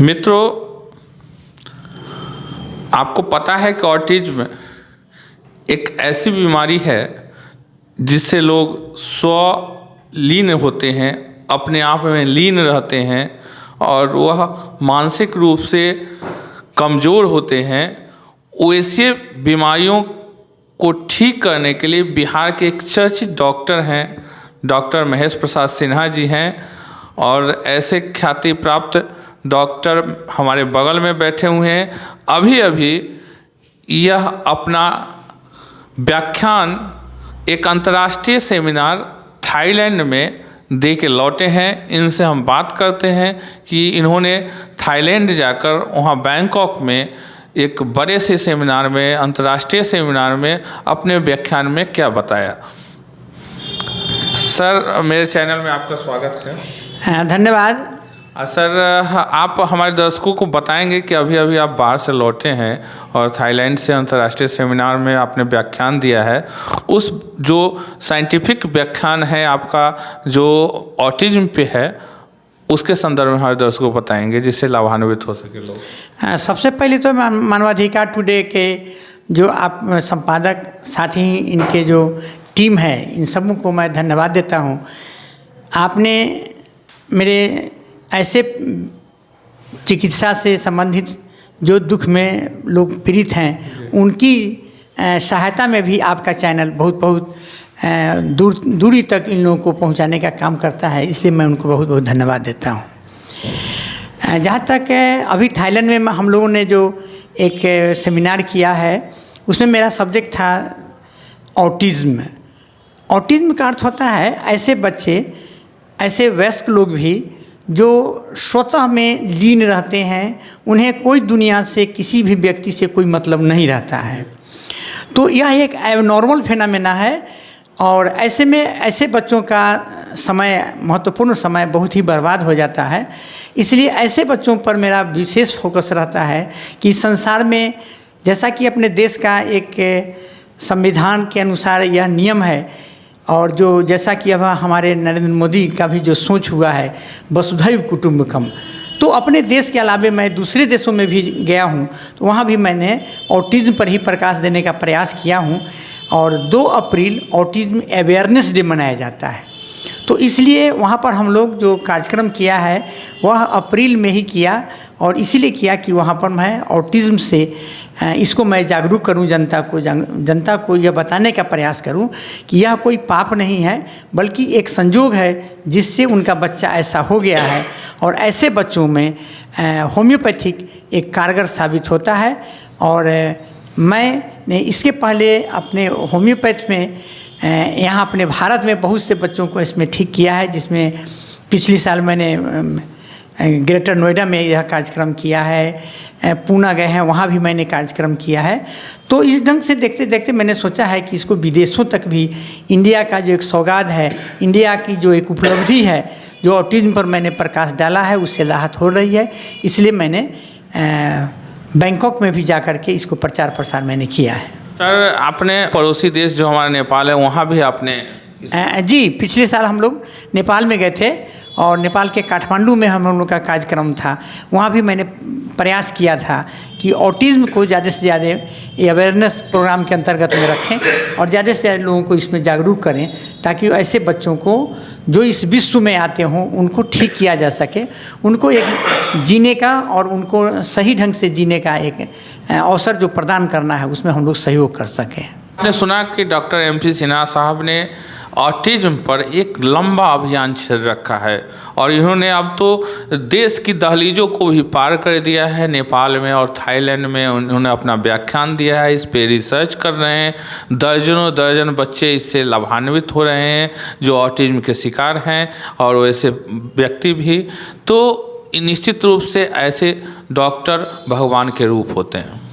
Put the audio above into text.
मित्रों, आपको पता है कि ऑटिज्म एक ऐसी बीमारी है जिससे लोग स्वलीन होते हैं, अपने आप में लीन रहते हैं और वह मानसिक रूप से कमज़ोर होते हैं। वैसे बीमारियों को ठीक करने के लिए बिहार के एक चर्चित डॉक्टर हैं, डॉक्टर महेश प्रसाद सिन्हा जी हैं। और ऐसे ख्याति प्राप्त डॉक्टर हमारे बगल में बैठे हुए हैं। अभी अभी यह अपना व्याख्यान एक अंतर्राष्ट्रीय सेमिनार थाईलैंड में दे के लौटे हैं। इनसे हम बात करते हैं कि इन्होंने थाईलैंड जाकर वहाँ बैंकॉक में एक बड़े से सेमिनार में, अंतर्राष्ट्रीय सेमिनार में अपने व्याख्यान में क्या बताया। सर, मेरे चैनल में आपका स्वागत है। धन्यवाद। सर, आप हमारे दर्शकों को बताएंगे कि अभी अभी आप बाहर से लौटे हैं और थाईलैंड से अंतर्राष्ट्रीय सेमिनार में आपने व्याख्यान दिया है। उस जो साइंटिफिक व्याख्यान है आपका जो ऑटिज्म पे है, उसके संदर्भ में हमारे दर्शकों को बताएंगे जिससे लाभान्वित हो सके लोग। सबसे पहले तो मानवाधिकार टुडे के जो आप संपादक साथी, इनके जो टीम है, इन सबों को मैं धन्यवाद देता हूँ। आपने मेरे ऐसे चिकित्सा से संबंधित जो दुख में लोग पीड़ित हैं, उनकी सहायता में भी आपका चैनल बहुत दूरी तक इन लोगों को पहुंचाने का काम करता है, इसलिए मैं उनको बहुत धन्यवाद देता हूं। जहाँ तक अभी थाईलैंड में हम लोगों ने जो एक सेमिनार किया है, उसमें मेरा सब्जेक्ट था ऑटिज्म। ऑटिज्म का अर्थ होता है ऐसे बच्चे, ऐसे वयस्क लोग भी जो स्वतः में लीन रहते हैं, उन्हें कोई दुनिया से, किसी भी व्यक्ति से कोई मतलब नहीं रहता है। तो यह एक एबनॉर्मल फिनोमेना है और ऐसे में ऐसे बच्चों का समय, महत्वपूर्ण समय बहुत ही बर्बाद हो जाता है। इसलिए ऐसे बच्चों पर मेरा विशेष फोकस रहता है कि संसार में, जैसा कि अपने देश का एक संविधान के अनुसार यह नियम है और जो जैसा कि अब हमारे नरेंद्र मोदी का भी जो सोच हुआ है वसुधैव कुटुंबकम, तो अपने देश के अलावे मैं दूसरे देशों में भी गया हूँ, तो वहाँ भी मैंने ऑटिज्म पर ही प्रकाश देने का प्रयास किया हूँ। और 2 अप्रैल ऑटिज्म अवेयरनेस डे मनाया जाता है, तो इसलिए वहाँ पर हम लोग जो कार्यक्रम किया है वह अप्रैल में ही किया। और इसीलिए किया कि वहाँ पर मैं ऑटिज्म से इसको मैं जागरूक करूं, जनता को यह बताने का प्रयास करूं कि यह कोई पाप नहीं है, बल्कि एक संजोग है जिससे उनका बच्चा ऐसा हो गया है। और ऐसे बच्चों में होम्योपैथिक एक कारगर साबित होता है। और मैंने इसके पहले अपने होम्योपैथ में यहाँ अपने भारत में बहुत से बच्चों को इसमें ठीक किया है, जिसमें पिछले साल मैंने ग्रेटर नोएडा में यह कार्यक्रम किया है, पूना गए हैं, वहाँ भी मैंने कार्यक्रम किया है। तो इस ढंग से देखते देखते मैंने सोचा है कि इसको विदेशों तक भी, इंडिया का जो एक सौगात है, इंडिया की जो एक उपलब्धि है, जो ऑटिज्म पर मैंने प्रकाश डाला है, उससे राहत हो रही है। इसलिए मैंने बैंकॉक में भी जा कर के इसको प्रचार प्रसार मैंने किया है। सर, आपने पड़ोसी देश जो हमारा नेपाल है, वहाँ भी आपने जी, पिछले साल हम लोग नेपाल में गए थे और नेपाल के काठमांडू में हम लोग का कार्यक्रम था। वहाँ भी मैंने प्रयास किया था कि ऑटिज्म को ज़्यादा से ज़्यादा अवेयरनेस प्रोग्राम के अंतर्गत में रखें और ज़्यादा से ज़्यादा लोगों को इसमें जागरूक करें, ताकि ऐसे बच्चों को जो इस विश्व में आते हों उनको ठीक किया जा सके, उनको एक जीने का और उनको सही ढंग से जीने का एक अवसर जो प्रदान करना है, उसमें हम लोग सहयोग कर सकें। आपने सुना कि डॉक्टर MP सिन्हा साहब ने ऑटिज्म पर एक लंबा अभियान छेड़ रखा है और इन्होंने अब तो देश की दहलीजों को भी पार कर दिया है। नेपाल में और थाईलैंड में उन्होंने अपना व्याख्यान दिया है, इस पे रिसर्च कर रहे हैं। दर्जनों दर्जन बच्चे इससे लाभान्वित हो रहे हैं जो ऑटिज्म के शिकार हैं, और वैसे व्यक्ति भी। तो निश्चित रूप से ऐसे डॉक्टर भगवान के रूप होते हैं।